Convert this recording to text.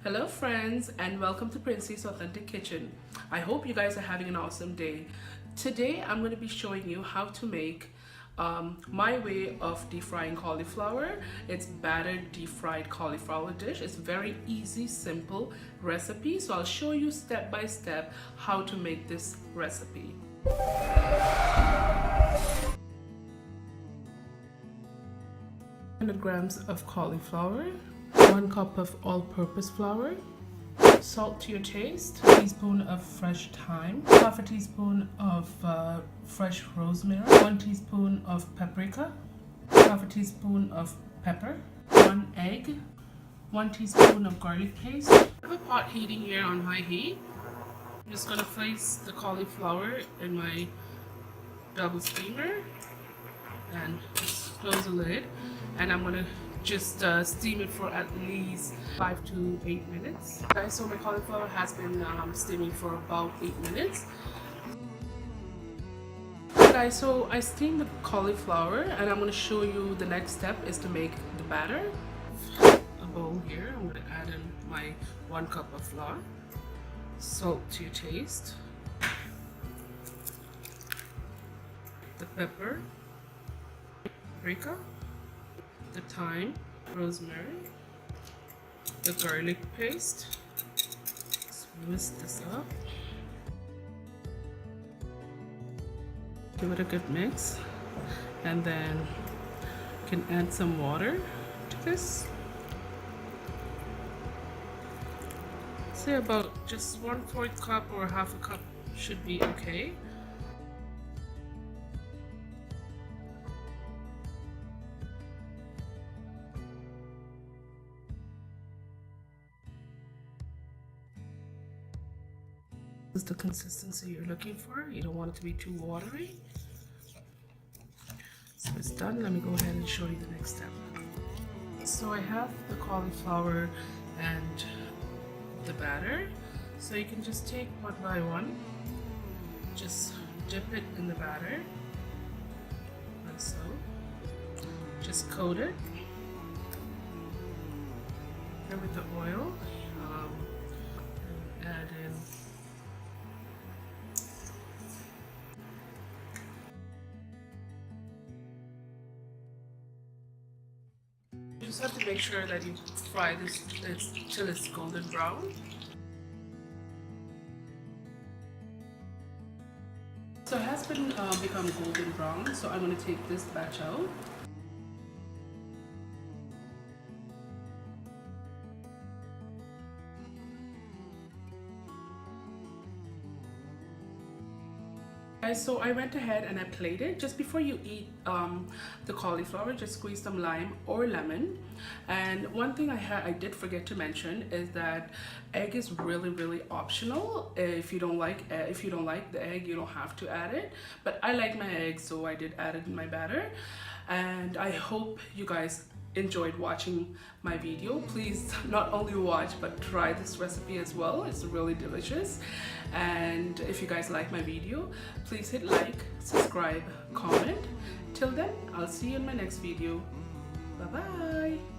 Hello friends, and welcome to Princey's Authentic Kitchen. I hope you guys are having an awesome day. Today I'm going to be showing you how to make my way of deep frying cauliflower. It's battered deep fried cauliflower dish. It's very easy, simple recipe. So I'll show you step by step how to make this recipe. 100 grams of cauliflower, 1 cup of all-purpose flour, salt to your taste, a teaspoon of fresh thyme, half a teaspoon of fresh rosemary, 1 teaspoon of paprika, half a teaspoon of pepper, 1 egg, 1 teaspoon of garlic paste. I have a pot heating here on high heat. I'm just going to place the cauliflower in my double steamer and just close the lid, and I'm going to just steam it for at least 5 to 8 minutes. Guys, so my cauliflower has been steaming for about 8 minutes. Guys, so I steamed the cauliflower and I'm going to show you the next step is to make the batter. A bowl here, I'm going to add in my 1 cup of flour, salt to your taste, the pepper, paprika, the thyme, rosemary, the garlic paste. Let's whisk this up. Give it a good mix, and then you can add some water to this. Say about just 1/4 cup or half a cup should be okay. This is the consistency you're looking for. You don't want it to be too watery. So it's done. Let me go ahead and show you the next step. So I have the cauliflower and the batter. So you can just take one by one, just dip it in the batter, like so. Just coat it. And with the oil, and add in you just have to make sure that you fry this till it's golden brown. So it has been become golden brown, so I'm going to take this batch out. So I went ahead and I plated. Just before you eat the cauliflower, just squeeze some lime or lemon. And one thing I did forget to mention is that egg is really optional. If you don't like the egg, you don't have to add it. But I like my egg, so I did add it in my batter. And I hope you guys enjoyed watching my video. Please not only watch but try this recipe as well. It's really delicious. And if you guys like my video, please hit like, subscribe, comment. Till then, I'll see you in my next video. Bye bye.